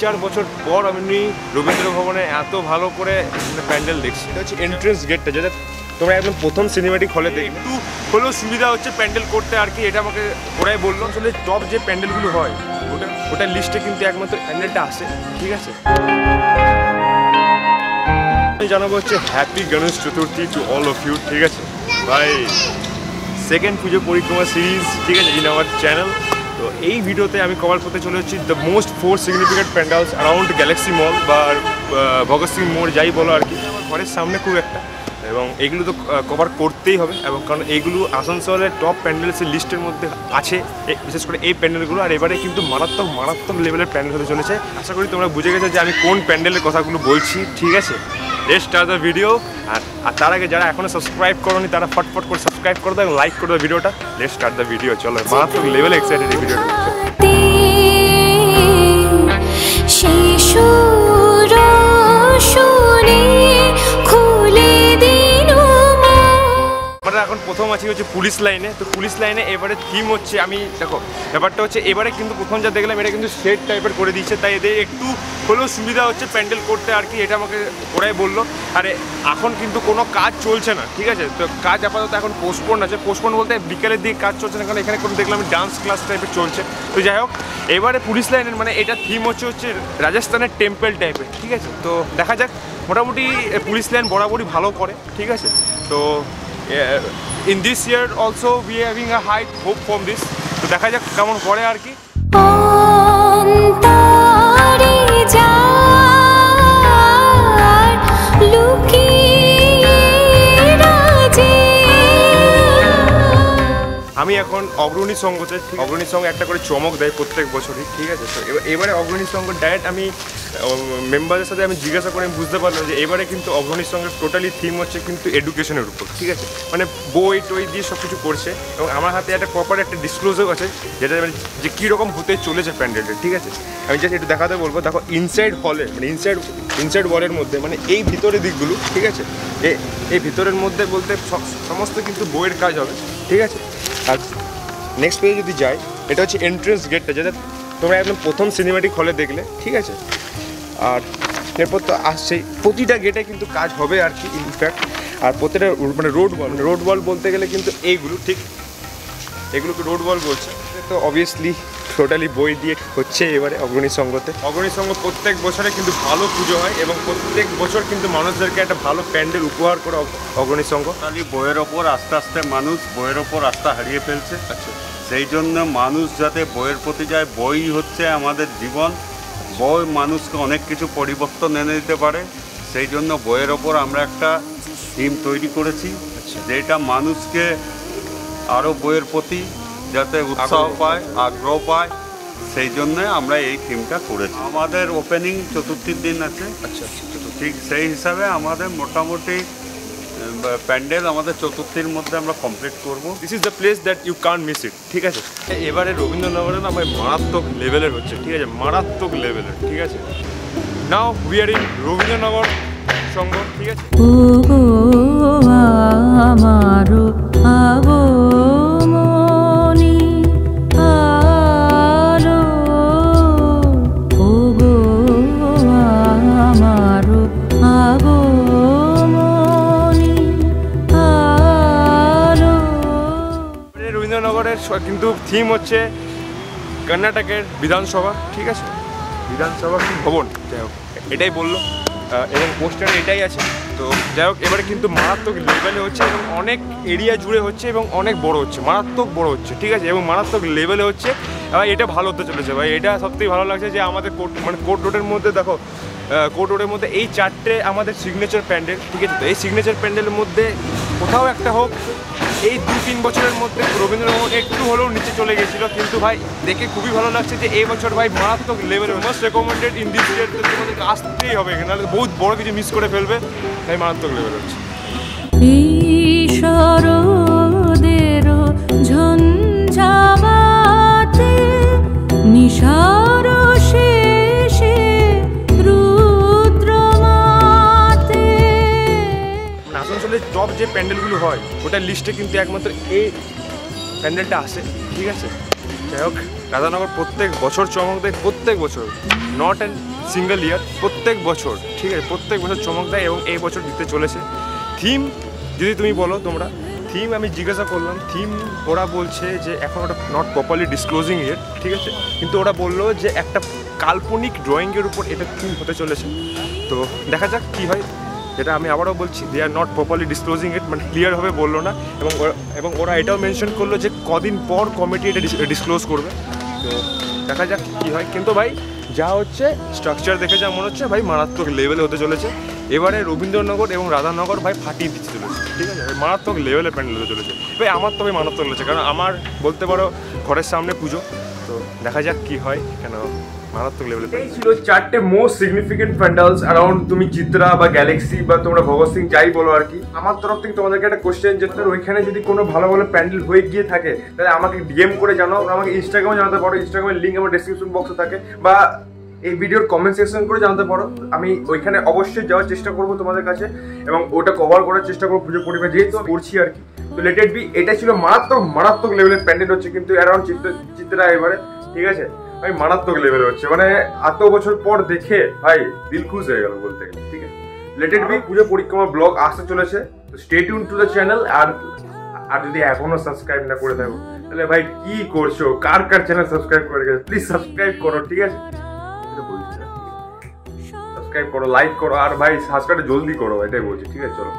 3-4 বছর পর আমি রবীন্দ্র ভবনে এত ভালো করে প্যান্ডেল দেখছি। এটা হচ্ছে এন্ট্রেন্স গেটটা, যেটা তোমরা একদম প্রথম সিনেমাটিক হলে দেখবে। একটু হলেও সুবিধা হচ্ছে প্যান্ডেল করতে আর কি, এটা আমাকে ওরাই বললো। আসলে টপ যে প্যান্ডেলগুলো হয় ওটার লিস্টে কিন্তু একমাত্র প্যান্ডেলটা আসে, ঠিক আছে। জানাবো হচ্ছে happy Ganesh Chaturthi to all of you, ঠিক আছে ভাই। সেকেন্ড পুজো পরিক্রমা সিরিজ, ঠিক আছে, ইন আওয়ার চ্যানেল। তো এই ভিডিওতে আমি কভার করতে চলে হচ্ছি the most 4 significant pandals around Galaxy Mall বা ভগৎ সিং মোড়, যাই বলো আর কি। আমার ঘরের সামনে খুব একটা, এবং এইগুলো তো কভার করতেই হবে, এবং কারণ এইগুলো আসানসোলের টপ প্যান্ডেলসের লিস্টের মধ্যে আছে, বিশেষ করে এই প্যান্ডেলগুলো। আর এবারে কিন্তু মারাত্মক লেভেলের প্যান্ডেল হতে চলেছে। আশা করি তোমরা বুঝে গেছো যে আমি কোন প্যান্ডেলের কথাগুলো বলছি, ঠিক আছে। Let's start the video. আর তার আগে যারা এখনো সাবস্ক্রাইব করোনি তারা ফটফট করে সাবস্ক্রাইব করে দাও এবং লাইক করে দাও ভিডিওটা। Let's start the video. চলো, মারাত্মক লেভেলে এক্সাইটেড এই ভিডিওটা। আমরা এখন প্রথম আছি হচ্ছে পুলিশ লাইনে। তো পুলিশ লাইনে এবারে থিম হচ্ছে, আমি দেখো ব্যাপারটা হচ্ছে এবারে কিন্তু প্রথম যা দেখলাম এটা কিন্তু সেট টাইপের করে দিচ্ছে, তাই এদের একটু হলেও সুবিধা হচ্ছে প্যান্ডেল করতে আর কি, এটা আমাকে ওরাই বললো। আরে এখন কিন্তু কোনো কাজ চলছে না, ঠিক আছে। তো কাজ আপাতত এখন পোস্টপোন আছে। পোস্টপোন বলতে বিকালের দিকে কাজ চলছে না, কারণ এখানে কোনো দেখলাম ডান্স ক্লাস টাইপের চলছে। তো যাই হোক, এবারে পুলিশ লাইনের মানে এটা থিম হচ্ছে রাজস্থানের টেম্পল টাইপের, ঠিক আছে। তো দেখা যাক, মোটামুটি পুলিশ লাইন বরাবরই ভালো করে, ঠিক আছে। তো in this year also we are having a high hope from this. তো দেখা যাক কেমন করে আর কি। আমি এখন অগ্রণী সংঘতে, অগ্রণী সংঘ একটা করে চমক দেয় প্রত্যেক বছরই, ঠিক আছে। তো এবারে অগ্রণী সংঘ ডাইরেক্ট আমি মেম্বারদের সাথে আমি জিজ্ঞাসা করে বুঝতে পারলাম যে এবারে কিন্তু অগ্রণী সংঘের টোটালি থিম হচ্ছে কিন্তু এডুকেশনের উপর, ঠিক আছে। মানে বই টই দিয়ে সব কিছু করছে, এবং আমার হাতে একটা প্রপার একটা ডিসক্লোজার আছে যেটা মানে যে কীরকম হতে চলেছে প্যান্ডেলটা, ঠিক আছে। আমি জাস্ট একটু দেখাতে বলবো। দেখো ইনসাইড হলে মানে ইনসাইড ওয়ালের মধ্যে মানে এই ভিতরের দিকগুলো, ঠিক আছে, এই ভিতরের মধ্যে বলতে সমস্ত কিন্তু বইয়ের কাজ হবে, ঠিক আছে। আর নেক্সট পেজে যদি যাই, এটা হচ্ছে এন্ট্রেন্স গেটটা, যেটা তোমরা একদম প্রথম সিনেমাটিক হলে দেখলে, ঠিক আছে। আর এরপর তো আসছেই প্রতিটা গেটে কিন্তু কাজ হবে আর কি ইনফ্যাক্ট। আর প্রতিটা মানে রোড ওয়াল বলতে গেলে কিন্তু এইগুলো, ঠিক এগুলোকে রোড ওয়াল বলছে। তো অবভিয়াসলি টোটালি বই দিয়ে হচ্ছে এবারে অগ্রণী সংঘতে। অগ্রণী সংঘ প্রত্যেক বছরে কিন্তু ভালো পুজো হয়, এবং প্রত্যেক বছর কিন্তু মানুষদেরকে একটা ভালো প্যান্ডেল উপহার করে অগ্রণী সংঘ। বইয়ের ওপর আস্তে আস্তে মানুষ বইয়ের ওপর আস্থা হারিয়ে ফেলছে। আচ্ছা, সেই জন্য মানুষ যাতে বইয়ের প্রতি যায়, বই হচ্ছে আমাদের জীবন, বই মানুষকে অনেক কিছু পরিবর্তন এনে দিতে পারে। সেই জন্য বইয়ের ওপর আমরা একটা থিম তৈরি করেছি, যেটা মানুষকে আরও বইয়ের প্রতি যাতে উৎসাহ পায়, আগ্রহ পায়, সেই জন্য আমরা এই থিমটা করেছি। আমাদের ওপেনিং চতুর্থীর দিন আছে। আচ্ছা, ঠিক সেই হিসাবে আমাদের মোটামুটি প্যান্ডেল আমাদের চতুর্থীর মধ্যে আমরা কমপ্লিট করব। This is the place that you can't miss it, ঠিক আছে। এবারে রবীন্দ্রনগরে না ভাই মারাত্মক লেভেলের হচ্ছে, ঠিক আছে, মারাত্মক লেভেলের, ঠিক আছে। Now we are in Rabindranagar Sangha, ঠিক আছে। রবীন্দ্রনগরের কিন্তু থিম হচ্ছে কর্ণাটকের বিধানসভা, ঠিক আছে, বিধানসভা ভবন, যাই হোক এটাই বললো, এবং পোস্টারে এটাই আছে। তো যাই হোক, এবারে কিন্তু মারাত্মক লেভেলে হচ্ছে, এবং অনেক এরিয়া জুড়ে হচ্ছে, এবং অনেক বড় হচ্ছে, মারাত্মক বড় হচ্ছে, ঠিক আছে, এবং মারাত্মক লেভেলে হচ্ছে। এবার এটা ভালো হতে চলেছে ভাই, এটা সবথেকে ভালো লাগছে যে আমাদের কোর্ট রোডের মধ্যে দেখো, কোর্ট রোডের মধ্যে এই 4টে আমাদের সিগনেচার প্যান্ডেল, ঠিক আছে। তো এই সিগনেচার প্যান্ডেলের মধ্যে কোথাও একটা হোক, এই 2-3 বছরের মধ্যে রবীন্দ্রভবন একটু হলেও নিচে চলে গেছিলো, কিন্তু ভাই দেখে খুবই ভালো লাগছে যে এই বছর ভাই মারাত্মক লেভেলের মোস্ট রেকমেন্ডেড ইন দিস ইয়ার। তোমাদেরকে আসতেই হবে, নাহলে বহুত বড় কিছু মিস করে ফেলবে, তাই মারাত্মক লেভেল হচ্ছে। আসানসোলের টপ যে প্যান্ডেলগুলো হয় ওটার লিস্টে কিন্তু একমাত্র এই প্যান্ডেলটা আসে, ঠিক আছে। যাই হোক, রাধানগর প্রত্যেক বছর চমক দেয়, প্রত্যেক বছর, নট অ্যান্ড সিঙ্গেল ইয়ার, প্রত্যেক বছর, ঠিক আছে, প্রত্যেক বছর চমক দেয় এবং এই বছর দিতে চলেছে। থিম যদি তুমি বলো, তোমরা থিম আমি জিজ্ঞাসা করলাম, থিম ওরা বলছে যে এখন ওটা নট প্রপারলি ডিসক্লোজিং ইট, ঠিক আছে, কিন্তু ওরা বললো যে একটা কাল্পনিক ড্রয়িংয়ের উপর এটা থিম হতে চলেছে। তো দেখা যাক কী হয়। যেটা আমি আবারও বলছি, দে আর নট প্রপারলি ডিসক্লোজিং ইট, মানে ক্লিয়ারভাবে বললো না। এবং ওরা এটাও মেনশন করলো যে কদিন পর কমিটি এটা ডিসক্লোজ করবে। তো দেখা যাক কী হয়। কিন্তু ভাই যা হচ্ছে স্ট্রাকচার দেখে যা মনে হচ্ছে ভাই মারাত্মক লেভেলে হতে চলেছে। এবারে রবীন্দ্রনগর এবং রাধানগর ভাই ফাটিয়ে দিতে চলেছে, ঠিক আছে, মারাত্মক লেভেলে প্যান্ডেল হতে চলেছে ভাই। আমার তো ভাই মারাত্মক লেগেছে, কারণ আমার বলতে পারো ঘরের সামনে পুজো। তো দেখা যাক কী হয়, কেন মারাত্মক লেভেলে। এই ছিল 4টে মোস্ট সিগনিফিকেন্ট প্যান্ডেলস অ্যারাউন্ড তুমি চিত্রা বা গ্যালাক্সি বা তোমরা ভগৎ সিং যাই বলো আর কি। আমার তরফ থেকে তোমাদেরকে একটা কোশ্চেন, যে ওইখানে যদি কোনো ভালো ভালো প্যান্ডেল হয়ে গিয়ে থাকে তাহলে আমাকে ডিএম করে জানাও, আমাকে ইনস্টাগ্রামে জানাতে পারো, ইনস্টাগ্রামের লিঙ্ক আমার ডেসক্রিপশন বক্সে থাকে, বা এই ভিডিওর কমেন্ট সেকশন করে জানতে পারো। আমি ওইখানে অবশ্যই যাওয়ার চেষ্টা করবো তোমাদের কাছে এবং ওটা কভার করার চেষ্টা করবো পুজো পরিবার, যেহেতু করছি আর কি। তো লেট ইট বি, এটা ছিল মারাত্মক লেভেলের প্যান্ডেল হচ্ছে কিন্তু অ্যারাউন্ড চিত্রা এবারে, ঠিক আছে ভাই, মারাত্মক লেভেল হচ্ছে, মানে এত বছর পর দেখে ভাই দিল খুশ হয়ে গেল বলতে গেলে, ঠিক আছে। লেট ইট বি পুজো পরিক্রমা ব্লগ আসতে চলেছে, তো stay tune to the channel. আর যদি এখনো সাবস্ক্রাইব না করে থাকো তাহলে ভাই কি করছো, কার চ্যানেল সাবস্ক্রাইব করে গেছে, প্লিজ সাবস্ক্রাইব করো, ঠিক আছে, সাবস্ক্রাইব করো, লাইক করো, আর ভাই সাবস্ক্রাইব জলদি করো, এটাই বলছি, ঠিক আছে, চলো।